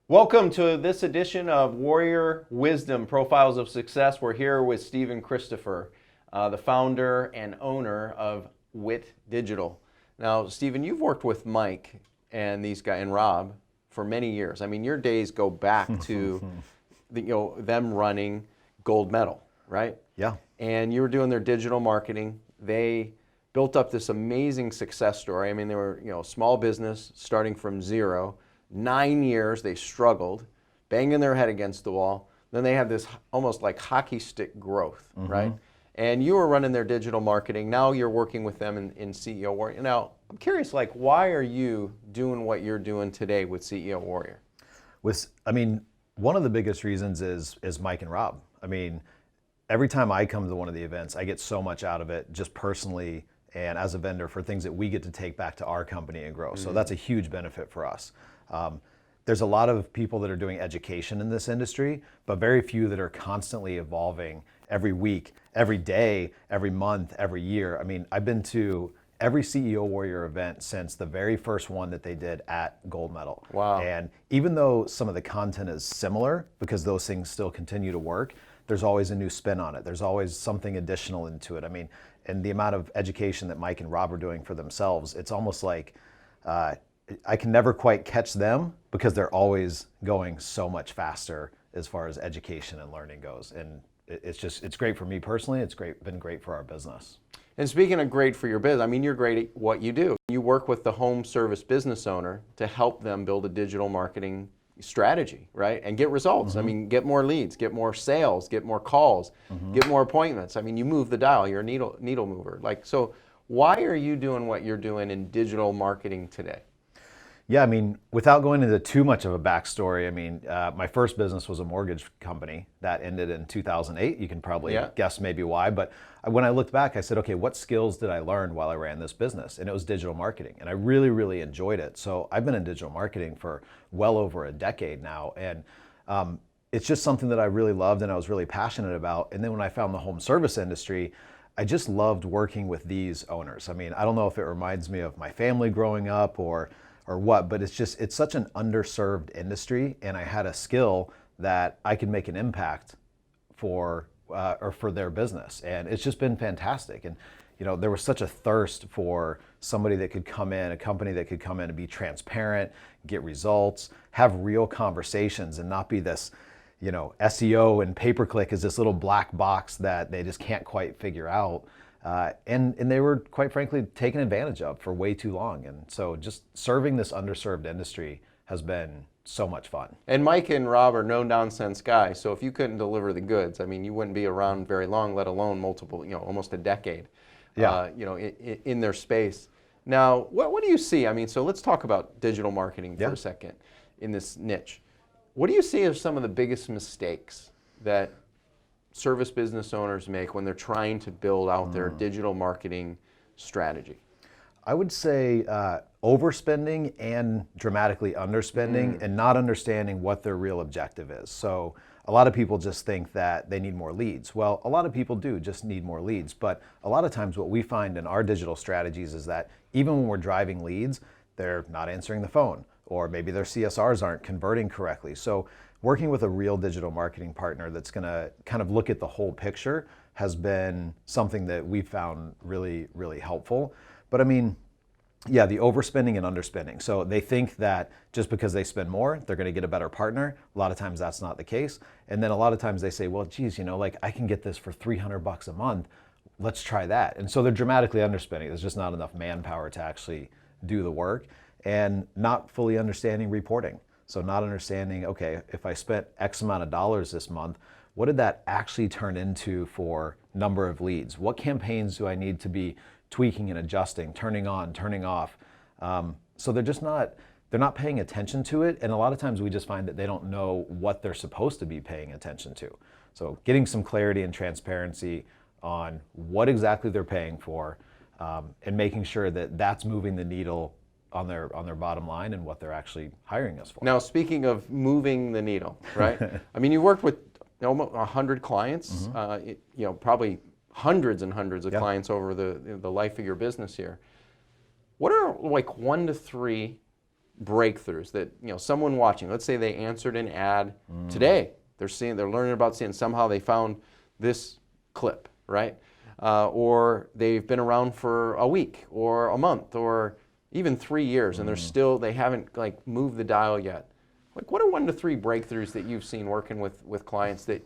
Welcome to this edition of Warrior Wisdom Profiles of Success. We're here with Stephen Christopher, the founder and owner of WIT Digital. Now, Stephen, you've worked with Mike and these guys and Rob for many years. I mean, your days go back to them running gold medal, right? Yeah. And you were doing their digital marketing. They built up this amazing success story. I mean, they were small business starting from zero. 9 years they struggled, banging their head against the wall. Then they had this almost like hockey stick growth, right? And you were running their digital marketing. Now you're working with them in CEO Warrior. Now, I'm curious, why are you doing what you're doing today with CEO Warrior? One of the biggest reasons is Mike and Rob. I mean, every time I come to one of the events, I get so much out of it, just personally and as a vendor, for things that we get to take back to our company and grow. So that's a huge benefit for us. There's a lot of people that are doing education in this industry, but very few that are constantly evolving every week, every day, every month, every year. I mean, I've been to every CEO Warrior event since the very first one that they did at Gold Medal. Wow. And even though some of the content is similar, because those things still continue to work, there's always a new spin on it. There's always something additional into it. I mean, and the amount of education that Mike and Rob are doing for themselves, it's almost like I can never quite catch them because they're always going so much faster as far as education and learning goes. And it's great for me personally. It's been great for our business. And speaking of great for your business, I mean, you're great at what you do. You work with the home service business owner to help them build a digital marketing strategy, right? And get results. I mean, get more leads, get more sales, get more calls, get more appointments. I mean, you move the dial. You're a needle mover. So why are you doing what you're doing in digital marketing today? Yeah, I mean, without going into too much of a backstory, I mean, my first business was a mortgage company that ended in 2008. You can probably guess maybe why. But when I looked back, I said, okay, what skills did I learn while I ran this business? And it was digital marketing. And I really, really enjoyed it. So I've been in digital marketing for well over a decade now. And it's just something that I really loved and I was really passionate about. And then when I found the home service industry, I just loved working with these owners. I mean, I don't know if it reminds me of my family growing up or what, but it's such an underserved industry, and I had a skill that I could make an impact for their business, and it's just been fantastic. And there was such a thirst for somebody that could come in, a company that could come in and be transparent, get results, have real conversations, and not be this, SEO and pay-per-click is this little black box that they just can't quite figure out. And they were, quite frankly, taken advantage of for way too long. And so just serving this underserved industry has been so much fun. And Mike and Rob are no-nonsense guys, so if you couldn't deliver the goods, I mean, you wouldn't be around very long, let alone multiple, almost a decade, in their space. Now, what do you see? I mean, so let's talk about digital marketing for a second in this niche. What do you see as some of the biggest mistakes that service business owners make when they're trying to build out their digital marketing strategy? I would say overspending and dramatically underspending and not understanding what their real objective is. So a lot of people just think that they need more leads. Well, a lot of people do just need more leads, but a lot of times what we find in our digital strategies is that even when we're driving leads, they're not answering the phone, or maybe their CSRs aren't converting correctly. So working with a real digital marketing partner that's going to kind of look at the whole picture has been something that we've found really, really helpful. But I mean, yeah, the overspending and underspending. So they think that just because they spend more, they're going to get a better partner. A lot of times that's not the case. And then a lot of times they say, well, geez, I can get this for $300 a month. Let's try that. And so they're dramatically underspending. There's just not enough manpower to actually do the work, and not fully understanding reporting. So not understanding, okay, if I spent X amount of dollars this month, what did that actually turn into for number of leads? What campaigns do I need to be tweaking and adjusting, turning on, turning off? So they're not paying attention to it. And a lot of times we just find that they don't know what they're supposed to be paying attention to. So getting some clarity and transparency on what exactly they're paying for, and making sure that that's moving the needle on their bottom line and what they're actually hiring us for. Now, speaking of moving the needle, right? I mean, you worked with almost 100 clients, probably hundreds and hundreds of clients over the life of your business here. What are 1 to 3 breakthroughs that, someone watching, let's say they answered an ad today, they're learning about seeing, somehow they found this clip, right? Or they've been around for a week or a month or even 3 years, and they haven't like moved the dial yet. Like, what are 1 to 3 breakthroughs that you've seen working with clients that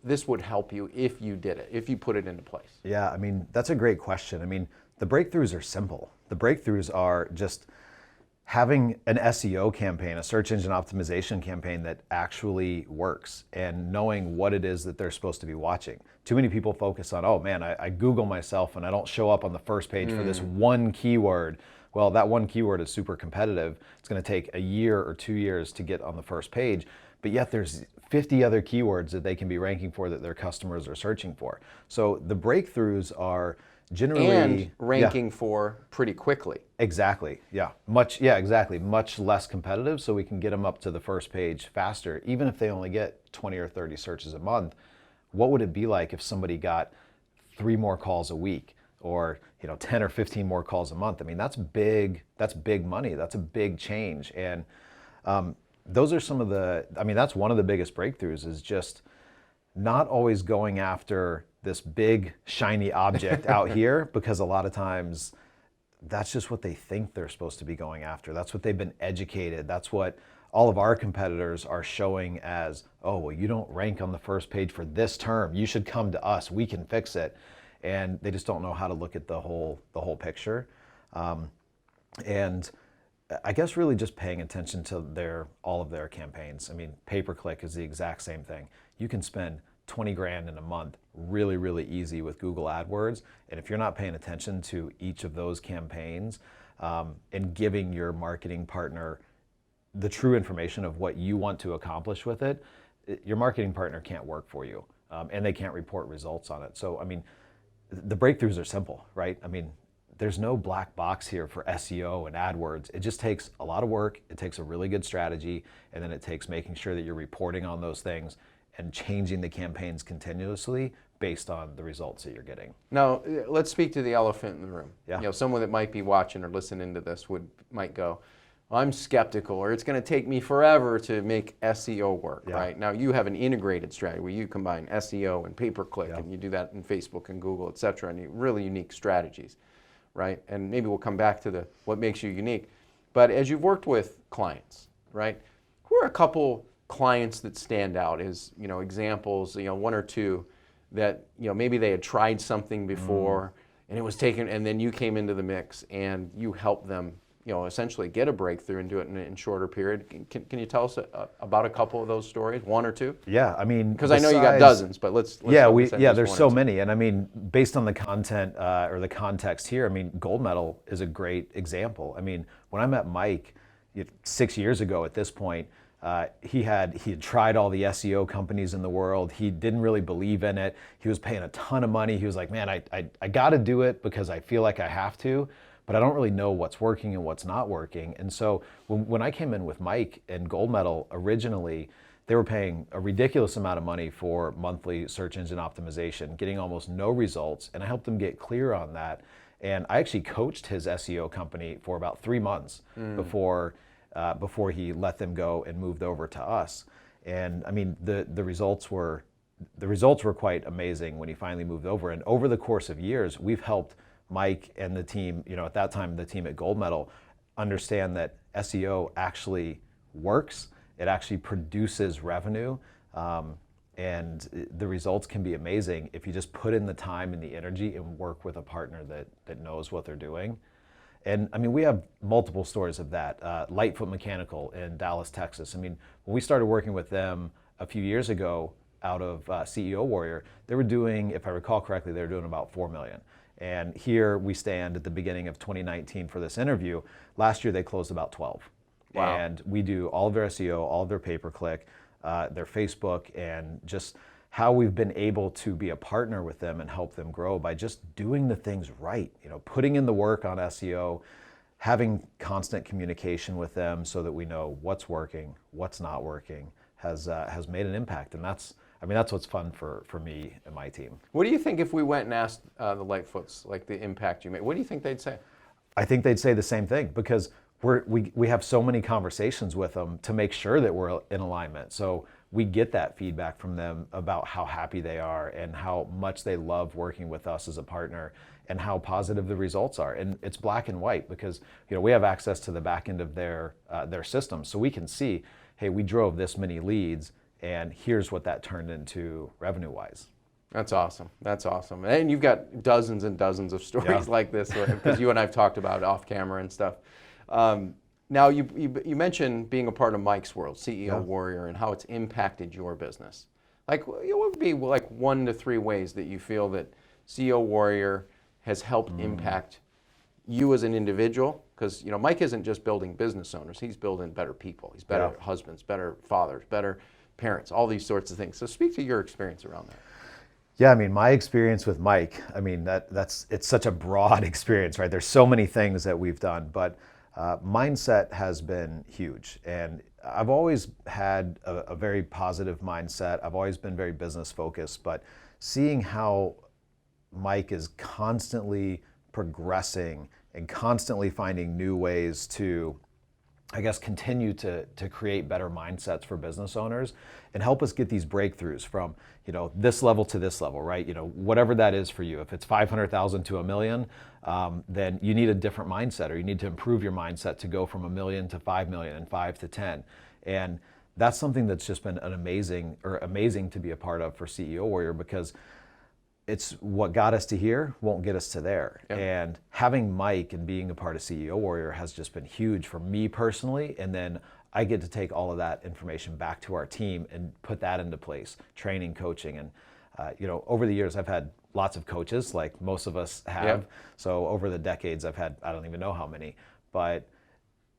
this would help you if you did it, if you put it into place? Yeah, I mean, that's a great question. I mean, the breakthroughs are simple. The breakthroughs are just having an SEO campaign, a search engine optimization campaign that actually works, and knowing what it is that they're supposed to be watching. Too many people focus on, oh man, I Google myself and I don't show up on the first page for this one keyword. Well, that one keyword is super competitive. It's going to take a year or 2 years to get on the first page, but yet there's 50 other keywords that they can be ranking for that their customers are searching for. So the breakthroughs are generally and ranking for pretty quickly. Exactly. Yeah. Exactly. Much less competitive, so we can get them up to the first page faster, even if they only get 20 or 30 searches a month. What would it be like if somebody got 3 more calls a week, or 10 or 15 more calls a month? I mean, that's big. That's big money. That's a big change. And those are some of that's one of the biggest breakthroughs, is just not always going after this big shiny object out here, because a lot of times that's just what they think they're supposed to be going after. That's what they've been educated. That's what all of our competitors are showing as, oh, well, you don't rank on the first page for this term. You should come to us. We can fix it. And they just don't know how to look at the whole picture. And I guess really just paying attention to all of their campaigns. I mean, pay-per-click is the exact same thing. You can spend 20 grand in a month really, really easy with Google AdWords. And if you're not paying attention to each of those campaigns and giving your marketing partner the true information of what you want to accomplish with it, your marketing partner can't work for you, and they can't report results on it. So, I mean, the breakthroughs are simple, right? I mean, there's no black box here for SEO and AdWords. It just takes a lot of work. It takes a really good strategy, and then it takes making sure that you're reporting on those things and changing the campaigns continuously based on the results that you're getting. Now, let's speak to the elephant in the room. Yeah. Someone that might be watching or listening to this might go, I'm skeptical, or it's going to take me forever to make SEO work, right? Now, you have an integrated strategy where you combine SEO and pay-per-click, and you do that in Facebook and Google, et cetera, and really unique strategies, right? And maybe we'll come back to what makes you unique. But as you've worked with clients, right, who are a couple clients that stand out as, examples, 1 or 2 that, maybe they had tried something before and it was taken, and then you came into the mix and you helped them, essentially get a breakthrough and do it in a shorter period. Can you tell us about a couple of those stories, 1 or 2? Yeah, I mean, because I know you got dozens, but let's there's so many, and I mean, based on the content or the context here, I mean, Gold Medal is a great example. I mean, when I met Mike 6 years ago at this point, he had tried all the SEO companies in the world. He didn't really believe in it. He was paying a ton of money. He was like, man, I got to do it because I feel like I have to, but I don't really know what's working and what's not working. And so when I came in with Mike and Gold Medal originally, they were paying a ridiculous amount of money for monthly search engine optimization, getting almost no results, and I helped him get clear on that. And I actually coached his SEO company for about 3 months before he let them go and moved over to us. And I mean, the results were quite amazing when he finally moved over. And over the course of years, we've helped Mike and the team, at that time, the team at Gold Medal, understand that SEO actually works. It actually produces revenue. And the results can be amazing if you just put in the time and the energy and work with a partner that knows what they're doing. And I mean, we have multiple stories of that. Lightfoot Mechanical in Dallas, Texas. I mean, when we started working with them a few years ago out of CEO Warrior, they were doing, if I recall correctly, they were doing about 4 million. And here we stand at the beginning of 2019 for this interview. Last year they closed about 12. Wow. And we do all of their SEO, all of their pay-per-click, their Facebook, and just how we've been able to be a partner with them and help them grow by just doing the things right, putting in the work on SEO, having constant communication with them so that we know what's working, what's not working, has made an impact. And that's what's fun for me and my team. What do you think if we went and asked the Lightfoots, like the impact you made? What do you think they'd say? I think they'd say the same thing, because we have so many conversations with them to make sure that we're in alignment. So we get that feedback from them about how happy they are and how much they love working with us as a partner and how positive the results are. And it's black and white because we have access to the back end of their system, so we can see, hey, we drove this many leads, and here's what that turned into revenue-wise. That's awesome. That's awesome. And you've got dozens and dozens of stories like this because you and I have talked about it off camera and stuff. Now, you mentioned being a part of Mike's world, CEO Warrior, and how it's impacted your business. Like, what would be like 1 to 3 ways that you feel that CEO Warrior has helped impact you as an individual? Because Mike isn't just building business owners; he's building better people. He's better husbands, better fathers, better parents, all these sorts of things. So, speak to your experience around that. Yeah, I mean, my experience with Mike, I mean, it's such a broad experience, right? There's so many things that we've done, but mindset has been huge. And I've always had a very positive mindset. I've always been very business focused, but seeing how Mike is constantly progressing and constantly finding new ways to, I guess, continue to create better mindsets for business owners and help us get these breakthroughs from, this level to this level, right? Whatever that is for you. If it's 500,000 to $1 million, then you need a different mindset, or you need to improve your mindset to go from $1 million to 5 million and 5 to 10. And that's something that's just been amazing to be a part of for CEO Warrior, because it's what got us to here won't get us to there. Yep. And having Mike and being a part of CEO Warrior has just been huge for me personally. And then I get to take all of that information back to our team and put that into place, training, coaching. And, over the years, I've had lots of coaches, like most of us have. Yep. So over the decades, I've had, I don't even know how many, but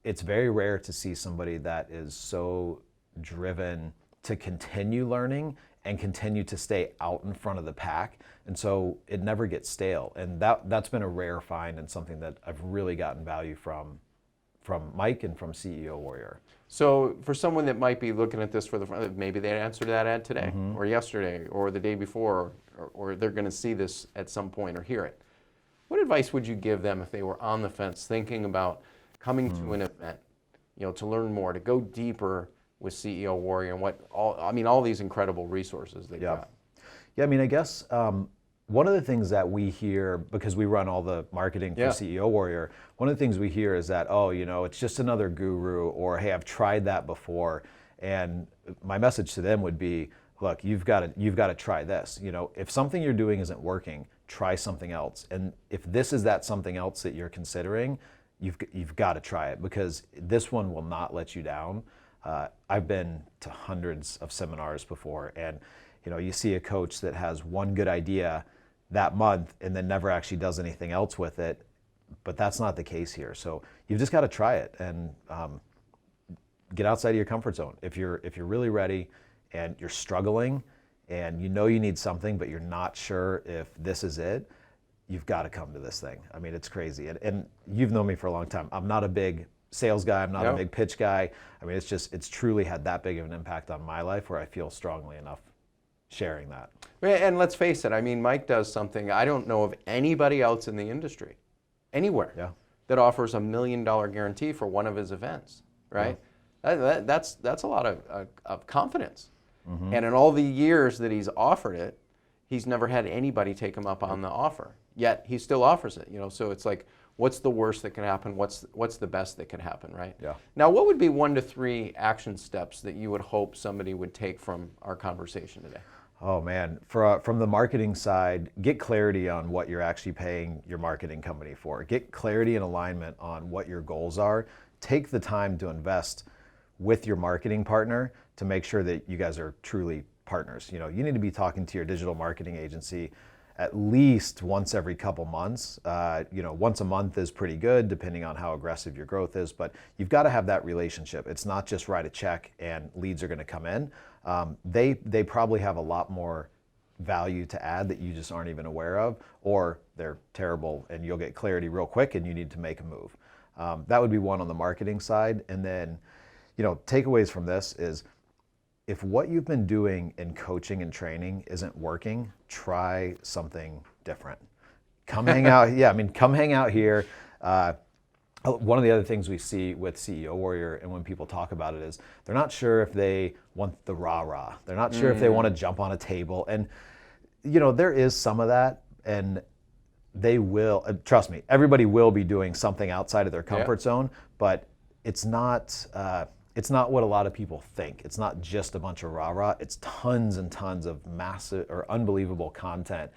it's very rare to see somebody that is so driven to continue learning and continue to stay out in front of the pack. And so it never gets stale. And that's been a rare find and something that I've really gotten value from Mike and from CEO Warrior. So for someone that might be looking at this for maybe they answered that ad today or yesterday or the day before, or they're going to see this at some point or hear it. What advice would you give them if they were on the fence thinking about coming to an event, to learn more, to go deeper with CEO Warrior and all these incredible resources they've got? Yeah, I mean, I guess one of the things that we hear, because we run all the marketing for CEO Warrior, one of the things we hear is that, it's just another guru, or hey, I've tried that before. And my message to them would be, look, you've got to try this. If something you're doing isn't working, try something else. And if this is that something else that you're considering, you've got to try it, because this one will not let you down. I've been to hundreds of seminars before, and you see a coach that has one good idea that month and then never actually does anything else with it, but that's not the case here. So you've just got to try it and get outside of your comfort zone. If you're really ready and you're struggling and you need something, but you're not sure if this is it, you've got to come to this thing. I mean, it's crazy. And you've known me for a long time. I'm not a big sales guy. I'm not a big pitch guy. I mean, it's truly had that big of an impact on my life where I feel strongly enough sharing that. And let's face it, I mean, Mike does something I don't know of anybody else in the industry, anywhere, that offers $1 million guarantee for one of his events, right? Yeah. That's a lot of confidence. Mm-hmm. And in all the years that he's offered it, he's never had anybody take him up on the offer. Yet he still offers it, so it's like, what's the worst that can happen? What's the best that can happen, right? Yeah. Now, what would be 1 to 3 action steps that you would hope somebody would take from our conversation today? Oh man, from the marketing side, get clarity on what you're actually paying your marketing company for. Get clarity and alignment on what your goals are. Take the time to invest with your marketing partner to make sure that you guys are truly partners. You need to be talking to your digital marketing agency at least once every couple months. Once a month is pretty good, depending on how aggressive your growth is, but you've got to have that relationship. It's not just write a check and leads are going to come in. They probably have a lot more value to add that you just aren't even aware of, or they're terrible and you'll get clarity real quick and you need to make a move. That would be one on the marketing side. And then, takeaways from this is, if what you've been doing in coaching and training isn't working, try something different. Come hang out. Come hang out here. One of the other things we see with CEO Warrior and when people talk about it is they're not sure if they want the rah-rah. They're not sure if they want to jump on a table. And, there is some of that. And they will, trust me, everybody will be doing something outside of their comfort zone, but it's not what a lot of people think. It's not just a bunch of rah-rah. It's tons and tons of massive or unbelievable content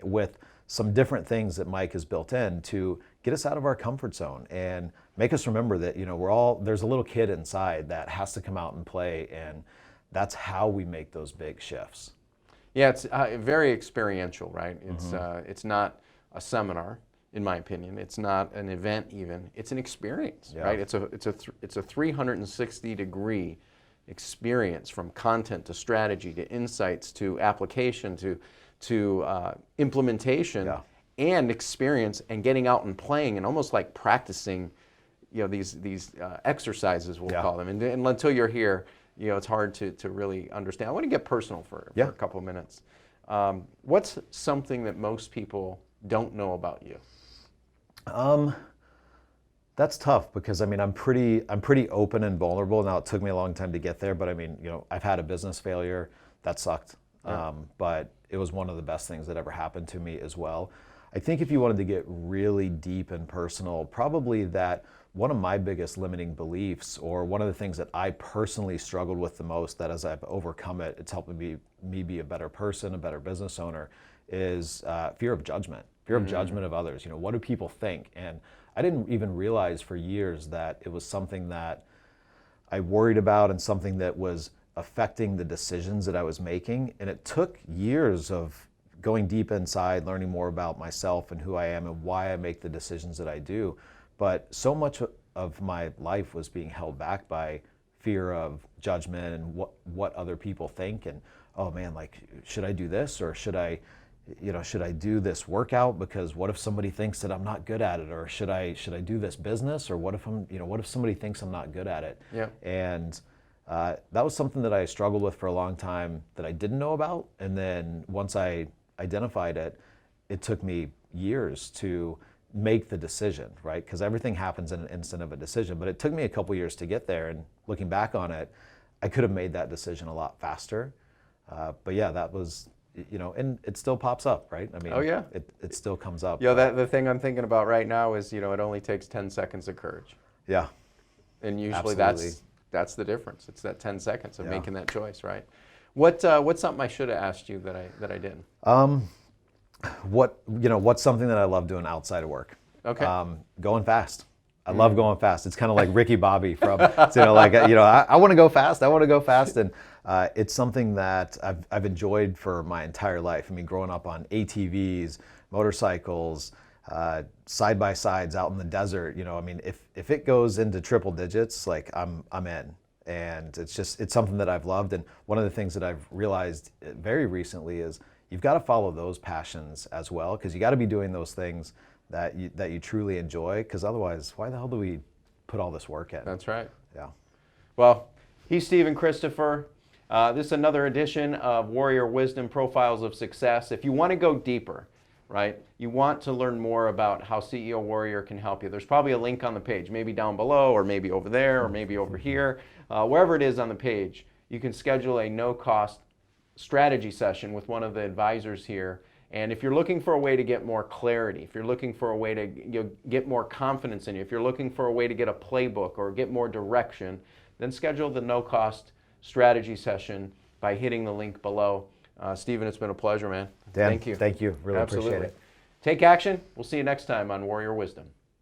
with some different things that Mike has built in to get us out of our comfort zone and make us remember that, there's a little kid inside that has to come out and play, and that's how we make those big shifts. Yeah, it's very experiential, right? It's not a seminar, in my opinion. It's not an event even. It's an experience, right? It's a 360-degree experience, from content to strategy to insights to application to implementation and experience, and getting out and playing and almost like practicing, these exercises, we'll call them. And until you're here, it's hard to really understand. I want to get personal for a couple of minutes. What's something that most people don't know about you? That's tough because I'm pretty open and vulnerable. Now, it took me a long time to get there, but I've had a business failure that sucked. But it was one of the best things that ever happened to me as well. I think if you wanted to get really deep and personal, probably that one of my biggest limiting beliefs, or one of the things that I personally struggled with the most, that as I've overcome it, it's helped me be a better person, a better business owner, is fear of judgment. Fear of judgment of others. What do people think? And I didn't even realize for years that it was something that I worried about and something that was affecting the decisions that I was making. And it took years of going deep inside, learning more about myself and who I am and why I make the decisions that I do. But so much of my life was being held back by fear of judgment and what other people think. And, oh man, like, should I do this, or should I do this workout, because what if somebody thinks that I'm not good at it? Or should I do this business, or what if somebody thinks I'm not good at it? And that was something that I struggled with for a long time that I didn't know about. And then once I identified it, it took me years to make the decision, right? Because everything happens in an instant of a decision, but it took me a couple years to get there. And looking back on it, I could have made that decision a lot faster. But yeah, that was, and it still pops up, right? It still comes up. The thing I'm thinking about right now is, it only takes 10 seconds of courage. Yeah. And usually that's the difference. It's that 10 seconds of making that choice, right? What's something I should have asked you that I didn't? What's something that I love doing outside of work? Okay. Going fast. I love going fast. It's kind of like Ricky Bobby from, I want to go fast. I want to go fast. And it's something that I've enjoyed for my entire life. Growing up on ATVs, motorcycles, side-by-sides out in the desert, if it goes into triple digits, like I'm in. And it's something that I've loved. And one of the things that I've realized very recently is you've got to follow those passions as well, because you got to be doing those things that you truly enjoy, because otherwise, why the hell do we put all this work in? That's right. Yeah. Well, he's Stephen Christopher. This is another edition of Warrior Wisdom Profiles of Success. If you want to go deeper, right, you want to learn more about how CEO Warrior can help you, there's probably a link on the page, maybe down below, or maybe over there, or maybe over here. Wherever it is on the page, you can schedule a no-cost strategy session with one of the advisors here. And if you're looking for a way to get more clarity, if you're looking for a way to get more confidence in you, if you're looking for a way to get a playbook or get more direction, then schedule the no-cost strategy session by hitting the link below. Stephen, it's been a pleasure, man. Dan, thank you. Thank you. Really Absolutely. appreciate it. Take action. We'll see you next time on Warrior Wisdom.